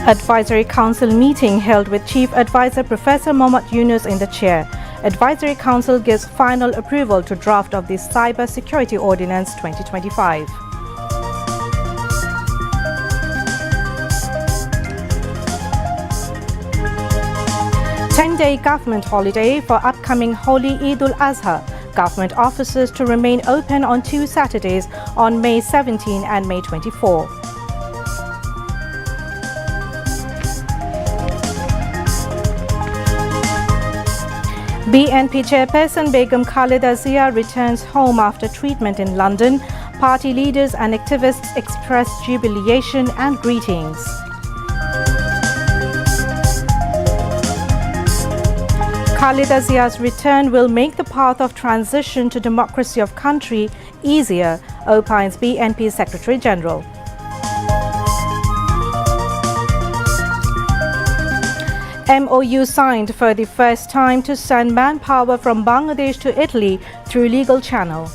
Advisory Council meeting held with Chief Advisor Professor Mohammad Yunus in the chair. Advisory Council gives final approval to draft of the Cyber Security Ordinance 2025. Ten-day government holiday for upcoming Holy Eid al-Azha. Government offices to remain open on 2 Saturdays on May 17 and May 24. BNP chairperson Begum Khalida Zia returns home after treatment in London. Party leaders and activists express jubilation and greetings. Khalida Zia's return will make the path of transition to democracy of country easier, opines BNP Secretary General. MOU signed for the first time to send manpower from Bangladesh to Italy through legal channel.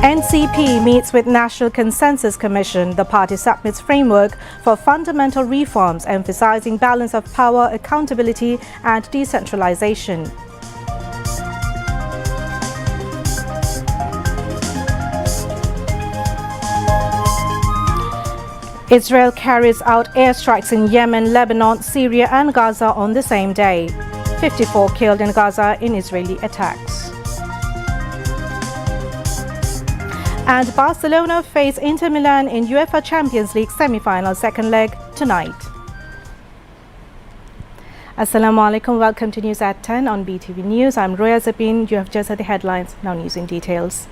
NCP meets with National Consensus Commission. The party submits framework for fundamental reforms emphasizing balance of power, accountability and decentralization. Israel carries out airstrikes in Yemen, Lebanon, Syria and Gaza on the same day. 54 killed in Gaza in Israeli attacks. And Barcelona face Inter Milan in UEFA Champions League semi-final second leg tonight. Assalamu alaikum, welcome to News at 10 on BTV News. I'm Roya Zabin. You have just heard the headlines, now news in details.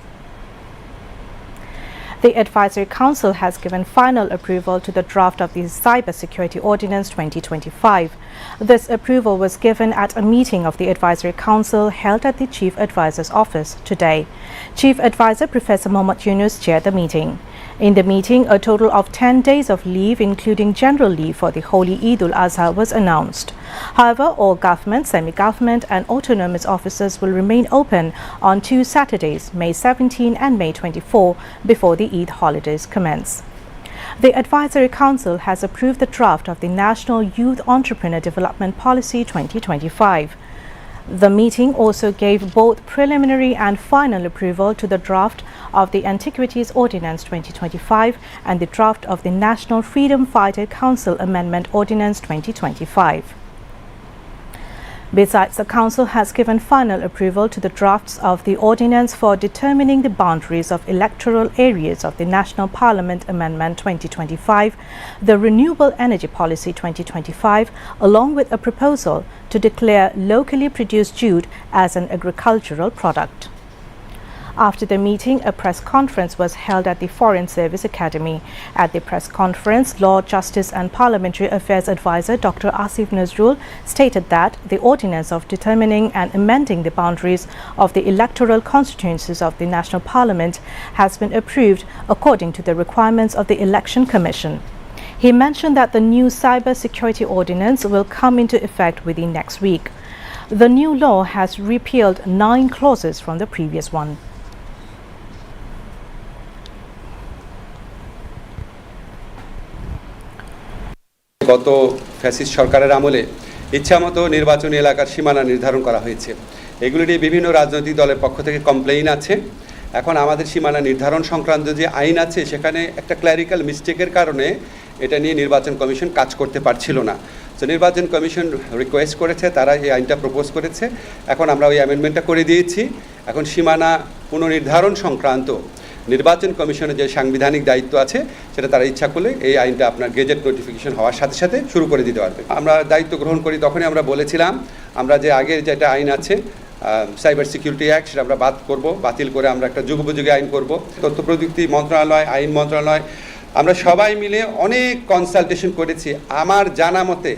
The Advisory Council has given final approval to the draft of the Cyber Security Ordinance 2025. This approval was given at a meeting of the Advisory Council held at the Chief Advisor's office today. Chief Advisor Professor Mohammad Yunus chaired the meeting. In the meeting, a total of 10 days of leave, including general leave for the Holy Eid al-Azha, was announced. However, all government, semi-government and autonomous offices will remain open on 2 Saturdays, May 17 and May 24, before the Eid holidays commence. The Advisory Council has approved the draft of the National Youth Entrepreneur Development Policy 2025. The meeting also gave both preliminary and final approval to the draft of the Antiquities Ordinance 2025 and the draft of the National Freedom Fighter Council Amendment Ordinance 2025. Besides, the Council has given final approval to the drafts of the Ordinance for determining the boundaries of electoral areas of the National Parliament Amendment 2025, the Renewable Energy Policy 2025, along with a proposal to declare locally produced jute as an agricultural product. After the meeting, a press conference was held at the Foreign Service Academy. At the press conference, Law, Justice and Parliamentary Affairs Advisor Dr. Asif Nazrul stated that the ordinance of determining and amending the boundaries of the electoral constituencies of the National Parliament has been approved according to the requirements of the Election Commission. He mentioned that the new Cyber Security Ordinance will come into effect within next week. The new law has repealed 9 clauses from the previous one. গত fascist সরকারের আমলে ইচ্ছামতো নির্বাচনী এলাকার সীমানা নির্ধারণ করা হয়েছে। এগুলি নিয়ে বিভিন্ন রাজনৈতিক দলের পক্ষ থেকে কমপ্লেইন আছে। এখন আমাদের সীমানা নির্ধারণ সংক্রান্ত যে আইন আছে সেখানে একটা ক্ল্যারিক্যাল মিস্টেকের কারণে এটা নিয়ে নির্বাচন কমিশন কাজ করতে পারছিল না। তো নির্বাচন কমিশন রিকোয়েস্ট করেছে, তারা এই আইনটা প্রপোজ করেছে। এখন আমরা ওই অ্যামেন্ডমেন্টটা করে দিয়েছি। এখন সীমানা পুনর্নির্ধারণ সংক্রান্ত নির্বাচন কমিশনের যে সাংবিধানিক দায়িত্ব আছে সেটা তারা ইচ্ছা করলে এই আইনটা আপনার গেজেট নোটিফিকেশন হওয়ার সাথে সাথে শুরু করে দিতে পারবে। আমরা দায়িত্ব গ্রহণ করি তখনই আমরা বলেছিলাম আমরা যে আগের যেটা আইন আছে সাইবার সিকিউরিটি অ্যাক্ট সেটা আমরা বাতিল করে আমরা একটা যুগোপযোগী আইন করব। তথ্য প্রযুক্তি মন্ত্রণালয়, আইন মন্ত্রণালয় আমরা সবাই মিলে অনেক কনসালটেশন করেছি। আমার জানা মতে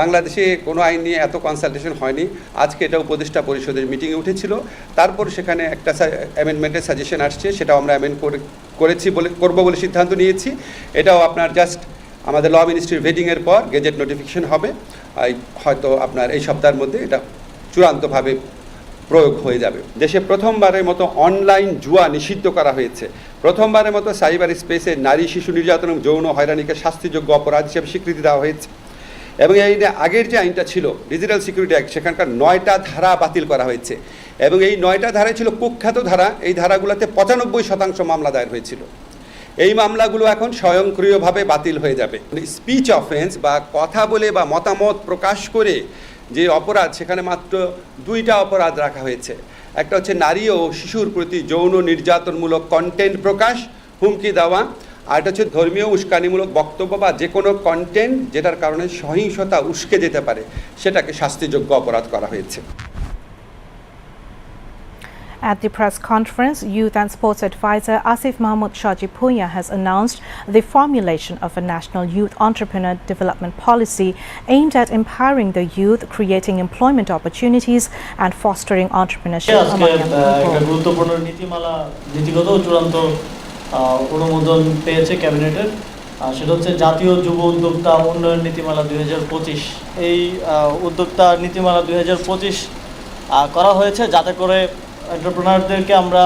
বাংলাদেশে কোনো আইন নিয়ে এত কনসালটেশন হয়নি। আজকে এটা উপদেষ্টা পরিষদের মিটিংয়ে উঠেছিল, তারপর সেখানে একটা অ্যামেন্ডমেন্টের সাজেশন আসছে, সেটাও আমরা অ্যামেন্ড করবো বলে সিদ্ধান্ত নিয়েছি। এটাও আপনার জাস্ট আমাদের ল মিনিস্ট্রির ভেটিংয়ের পর গেজেট নোটিফিকেশন হবে, হয়তো আপনার এই সপ্তাহের মধ্যে এটা চূড়ান্তভাবে প্রয়োগ হয়ে যাবে। দেশে প্রথমবারের মতো অনলাইন জুয়া নিষিদ্ধ করা হয়েছে। প্রথমবারের মতো সাইবার স্পেসে নারী শিশু নির্যাতন এবং যৌন হয়রানিকে শাস্তিযোগ্য অপরাধ হিসেবে স্বীকৃতি দেওয়া হয়েছে এবং এই আগের যে আইনটা ছিল ডিজিটাল সিকিউরিটি অ্যাক্ট, সেখানকার 9টা ধারা বাতিল করা হয়েছে এবং এই 9টা ধারাই ছিল কুখ্যাত ধারা। এই ধারাগুলোতে 95% মামলা দায়ের হয়েছিল। এই মামলাগুলো এখন স্বয়ংক্রিয়ভাবে বাতিল হয়ে যাবে। স্পিচ অফেন্স বা কথা বলে বা মতামত প্রকাশ করে যে অপরাধ, সেখানে মাত্র 2টা অপরাধ রাখা হয়েছে। একটা হচ্ছে নারী ও শিশুর প্রতি যৌন নির্যাতনমূলক কন্টেন্ট প্রকাশ, হুমকি দেওয়া, আর এটা হচ্ছে ধর্মীয় উস্কানিমূলক বক্তব্য বা যে কোনো কন্টেন্ট যেটার কারণে সহিংসতা উস্কে যেতে পারে, সেটাকে শাস্তিযোগ্য অপরাধ করা হয়েছে। At the press conference, Youth and Sports Advisor Asif Mahmood Shaji Punya has announced the formulation of a national youth entrepreneur development policy aimed at empowering the youth, creating employment opportunities and fostering entrepreneurship among young people. গুরুত্বপূর্ণ নীতিমালা নীতিগত চূড়ান্ত অনুমোদন পেয়েছে ক্যাবিনেটের, সেটা হচ্ছে জাতীয় যুব উদ্যোক্তা উন্নয়ন নীতিমালা 2025। এই উদ্যোক্তা নীতিমালা 2025 করা হয়েছে যাতে করে এন্টারপ্রেনারদেরকে আমরা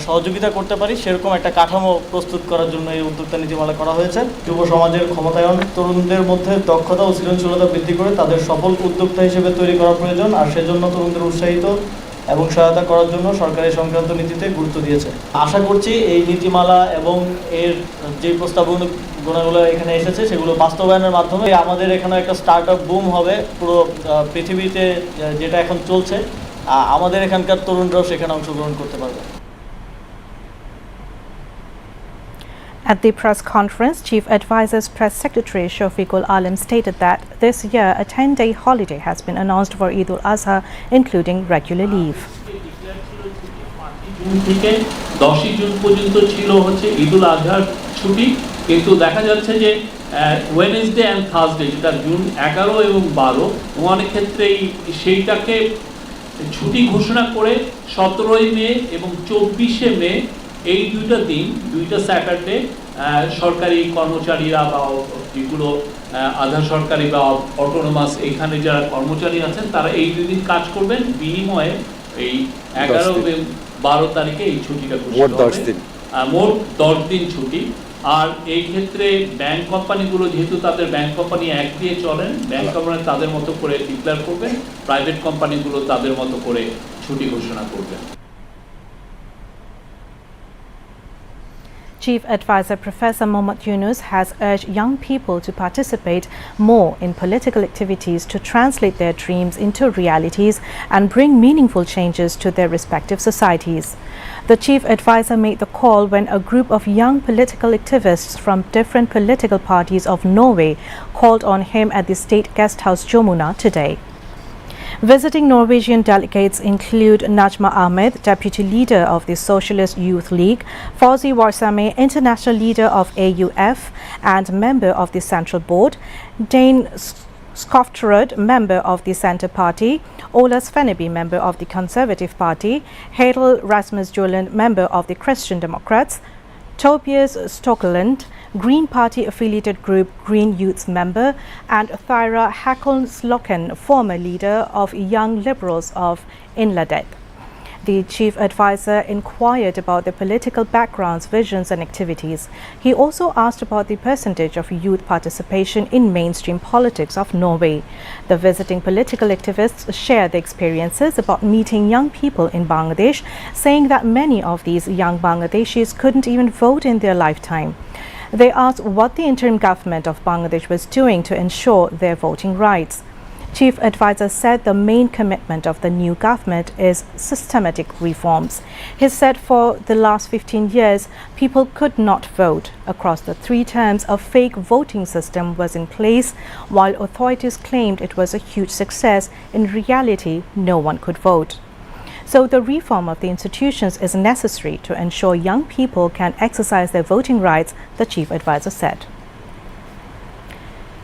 সহযোগিতা করতে পারি, সেরকম একটা কাঠামো প্রস্তুত করার জন্য এই উদ্যোক্তা নীতিমালা করা হয়েছে। যুব সমাজের ক্ষমতায়ন, তরুণদের মধ্যে দক্ষতা ও সৃজনশীলতা বৃদ্ধি করে তাদের সফল উদ্যোক্তা হিসেবে তৈরি করা প্রয়োজন, আর সেজন্য তরুণদের উৎসাহিত এবং সহায়তা করার জন্য সরকার এই সংক্রান্ত নীতিতে গুরুত্ব দিয়েছে। আশা করছি এই নীতিমালা এবং এর যে প্রস্তাবনাগুলো এখানে এসেছে সেগুলো বাস্তবায়নের মাধ্যমে আমাদের এখানে একটা স্টার্ট আপ বুম হবে। পুরো পৃথিবীতে যেটা এখন চলছে, আমাদের এখানকার তরুণরাও সেখানে অংশগ্রহণ করতে পারবে। At the press conference, Chief Advisor's Press Secretary Shafiqul Alim stated that this year a 10-day holiday has been announced for Eid al-Azha, including regular leave. June থেকে 10 জুন পর্যন্ত ছিল হচ্ছে ঈদ উল আজহার ছুটি, কিন্তু দেখা যাচ্ছে যে ওয়েডনেসডে অ্যান্ড থার্সডে, যেটা জুন 11 এবং 12, অনেক ক্ষেত্রেই সেইটাকে ছুটি ঘোষণা করে 17 মে এবং 24 মে এই দুইটা স্যাটারডে সরকারি কর্মচারীরা বা যেগুলো আধা সরকারি বা অটোনোমাস এখানে যারা কর্মচারী আছেন তারা এই 2 দিন কাজ করবেন, বিনিময়ে এই 11 এবং 12 তারিখে এই ছুটিটা ঘোষণা হবে। মোট 10 দিন ছুটি। আর এই ক্ষেত্রে ব্যাংক কোম্পানিগুলো যেহেতু তাদের ব্যাংক কোম্পানি অ্যাক্ট দিয়ে চলেন, ব্যাংক কোম্পানি তাদের মতো করে ডিক্লেয়ার করবেন, প্রাইভেট কোম্পানিগুলো তাদের মতো করে ছুটি ঘোষণা করবেন। Chief Advisor Professor Mohammad Yunus has urged young people to participate more in political activities to translate their dreams into realities and bring meaningful changes to their respective societies. The Chief Advisor made the call when a group of young political activists from different political parties of Norway called on him at the State Guest House Jomuna today. Visiting Norwegian delegates include Najma Ahmed, Deputy Leader of the Socialist Youth League, Fauzi Warsame, International Leader of AUF and Member of the Central Board, Dane Skofterud, Member of the Centre Party, Ola Sveneby, Member of the Conservative Party, Hedel Rasmus Julen, Member of the Christian Democrats, Tobias Stokeland, Green Party affiliated group Green Youth's member, and Thyra Hackon-Sloken, former leader of Young Liberals of Inladet. The Chief Advisor inquired about their political backgrounds, visions and activities. He also asked about the percentage of youth participation in mainstream politics of Norway. The visiting political activists shared their experiences about meeting young people in Bangladesh, saying that many of these young Bangladeshis couldn't even vote in their lifetime. They asked what the interim government of Bangladesh was doing to ensure their voting rights. Chief Advisor said the main commitment of the new government is systematic reforms. He said for the last 15 years, people could not vote. Across the 3 terms, a fake voting system was in place. While authorities claimed it was a huge success, in reality, no one could vote. So the reform of the institutions is necessary to ensure young people can exercise their voting rights, the Chief Advisor said.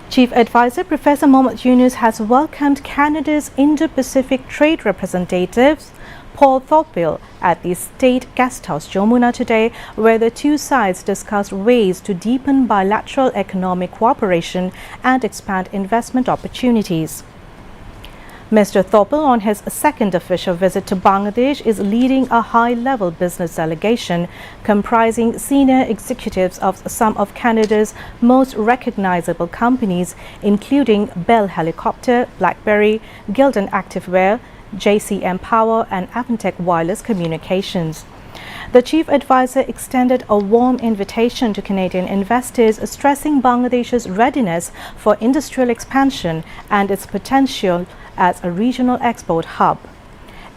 Chief Advisor Professor Mohammad Yunus has welcomed Canada's Indo-Pacific Trade Representative Paul Thorpil at the State Guest House Jomuna today, where the two sides discussed ways to deepen bilateral economic cooperation and expand investment opportunities. Mr. Thopal, on his second official visit to Bangladesh, is leading a high-level business delegation comprising senior executives of some of Canada's most recognizable companies, including Bell Helicopter, BlackBerry, Gildan Activewear, JCM Power and Avantech Wireless Communications. The chief advisor extended a warm invitation to Canadian investors, stressing Bangladesh's readiness for industrial expansion and its potential as a regional export hub.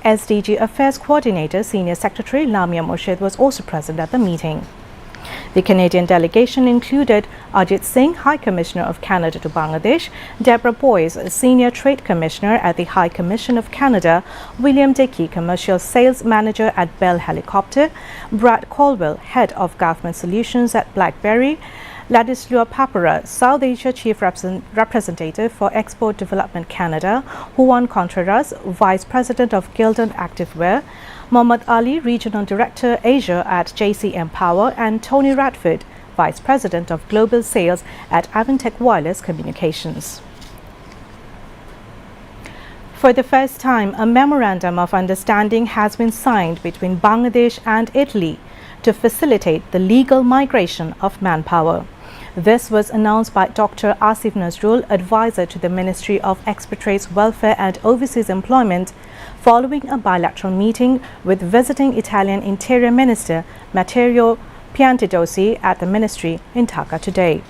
SDG Affairs Coordinator, Senior Secretary Lamia Murshid was also present at the meeting. The Canadian delegation included Ajit Singh, High Commissioner of Canada to Bangladesh, Deborah Boyce, Senior Trade Commissioner at the High Commission of Canada, William Dickey, Commercial Sales Manager at Bell Helicopter, Brad Caldwell, Head of Government Solutions at BlackBerry, Ladislao Papara, South Asia Chief Representative for Export Development Canada, Juan Contreras, Vice President of Gildan Activewear, Mohammad Ali, Regional Director Asia at JCM Power, and Tony Radford, Vice President of Global Sales at Avantech Wireless Communications. For the first time, a memorandum of understanding has been signed between Bangladesh and Italy to facilitate the legal migration of manpower. This was announced by Dr. Asif Nazrul, advisor to the Ministry of Expatriates Welfare and Overseas Employment, following a bilateral meeting with visiting Italian Interior Minister Matteo Piantedosi at the ministry in Dhaka today.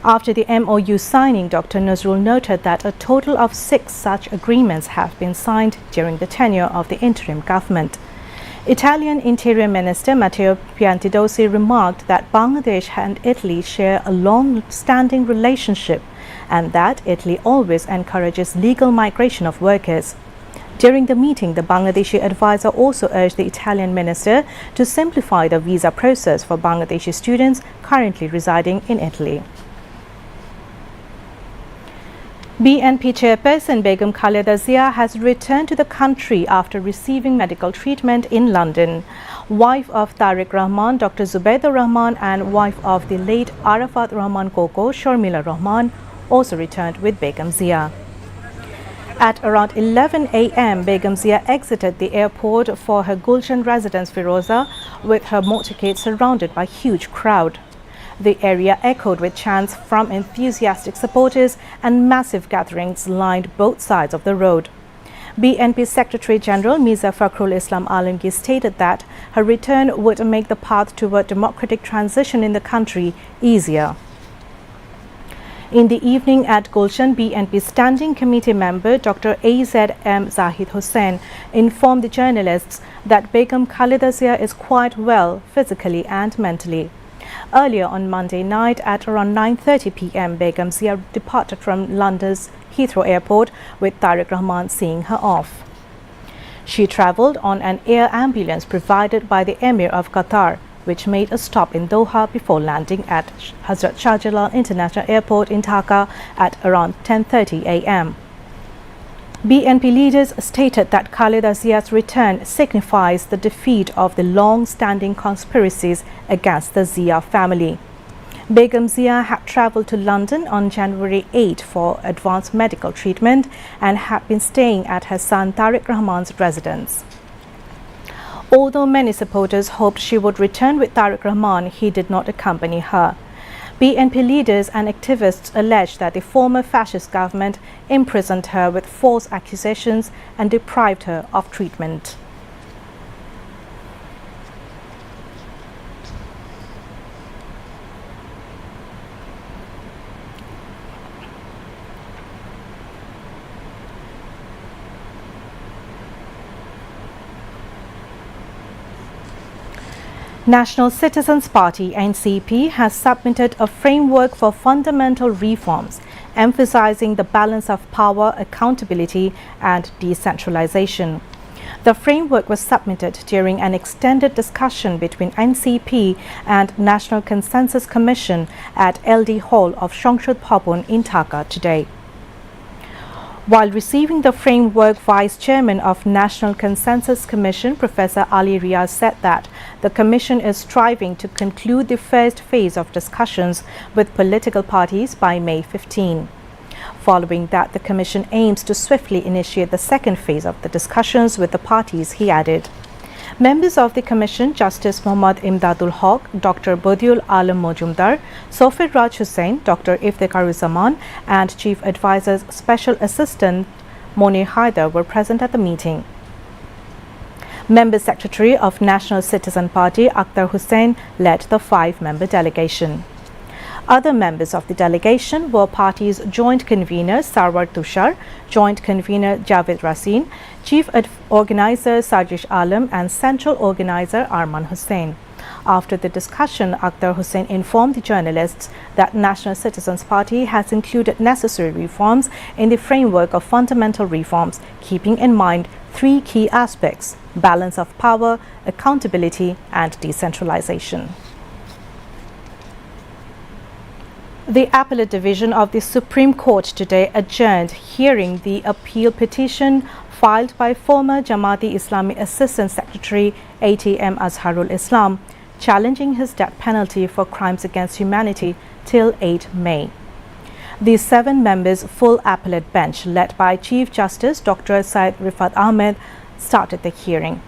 After the MOU signing, Dr. Nazrul noted that a total of 6 such agreements have been signed during the tenure of the interim government. Italian Interior Minister Matteo Piantedosi remarked that Bangladesh and Italy share a long-standing relationship and that Italy always encourages legal migration of workers. During the meeting, the Bangladeshi advisor also urged the Italian minister to simplify the visa process for Bangladeshi students currently residing in Italy. BNP chairperson Begum Khaleda Zia has returned to the country after receiving medical treatment in London. Wife of Tariq Rahman, Dr. Zubaydah Rahman, and wife of the late Arafat Rahman Koko, Sharmila Rahman, also returned with Begum Zia. At around 11 a.m., Begum Zia exited the airport for her Gulshan residence Firoza with her motorcade surrounded by a huge crowd. The area echoed with chants from enthusiastic supporters and massive gatherings lined both sides of the road. BNP Secretary General Mirza Fakhrul Islam Alamgir stated that her return would make the path toward democratic transition in the country easier. In the evening at Gulshan, BNP Standing Committee member Dr. A.Z.M. Zahid Hussain informed the journalists that Begum Khaleda Zia is quite well physically and mentally. Earlier on Monday night at around 9:30 p.m., Begum Zia departed from London's Heathrow Airport with Tariq Rahman seeing her off. She travelled on an air ambulance provided by the Emir of Qatar, which made a stop in Doha before landing at Hazrat Shah Jalal International Airport in Dhaka at around 10:30 a.m. BNP leaders stated that Khaleda Zia's return signifies the defeat of the long-standing conspiracies against the Zia family. Begum Zia had travelled to London on January 8 for advanced medical treatment and had been staying at her son Tariq Rahman's residence. Although many supporters hoped she would return with Tariq Rahman, he did not accompany her. BNP leaders and activists alleged that the former fascist government imprisoned her with false accusations and deprived her of treatment. National Citizens Party (NCP) has submitted a framework for fundamental reforms, emphasizing the balance of power, accountability, and decentralization. The framework was submitted during an extended discussion between NCP and National Consensus Commission at LD Hall of সংসদ Bhavan in Dhaka today. While receiving the framework, Vice Chairman of National Consensus Commission, Professor Ali Riaz, said that the Commission is striving to conclude the first phase of discussions with political parties by May 15. Following that, the Commission aims to swiftly initiate the second phase of the discussions with the parties, he added. Members of the Commission, Justice Mohammad Imdadul Haq, Dr. Badiul Alam Mojumdar, Sofir Raj Hussain, Dr. Iftikharuzaman, and Chief Advisor's Special Assistant Monir Haider were present at the meeting. Member Secretary of National Citizen Party, Akhtar Hussain, led the 5-member delegation. Other members of the delegation were party's joint convener Sarwar Tushar, joint convener Javed Rasin, chief organizer Sajish Alam, and central organizer Arman Hussain. After the discussion, Akhtar Hussain informed the journalists that National Citizens Party has included necessary reforms in the framework of fundamental reforms, keeping in mind 3 key aspects: balance of power, accountability, and decentralization. The Appellate Division of the Supreme Court today adjourned hearing the appeal petition filed by former Jamaat-e Islami Assistant Secretary ATM Azharul Islam, challenging his death penalty for crimes against humanity till 8 May. The 7 members full appellate bench, led by Chief Justice Dr. Syed Rifat Ahmed, started the hearing.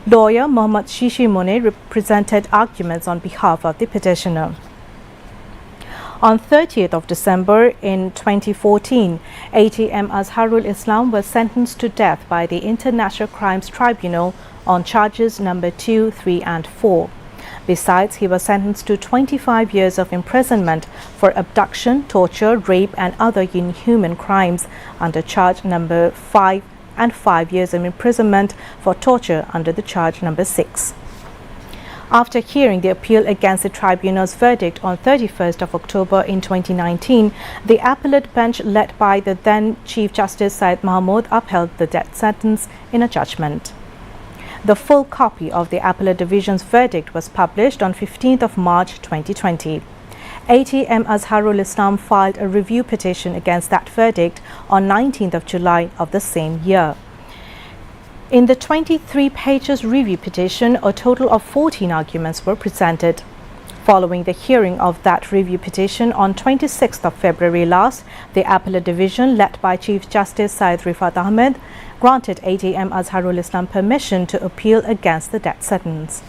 Lawyer Mohammad Shishi Mone presented arguments on behalf of the petitioner. On 30th of December in 2014, ATM Azharul Islam was sentenced to death by the International Crimes Tribunal on charges number 2, 3 and 4. Besides, he was sentenced to 25 years of imprisonment for abduction, torture, rape and other inhuman crimes under charge number 5 and 5 years of imprisonment for torture under the charge number 6. After hearing the appeal against the tribunal's verdict on 31st of October in 2019, the appellate bench led by the then Chief Justice Syed Mahmood upheld the death sentence in a judgment. The full copy of the Appellate Division's verdict was published on 15th of March 2020. ATM Azharul Islam filed a review petition against that verdict on 19th of July of the same year. In the 23 pages review petition, a total of 14 arguments were presented. Following the hearing of that review petition on 26th of February last, the Appellate Division, led by Chief Justice Syed Rifat Ahmed, granted ATM Azharul Islam permission to appeal against the death sentence.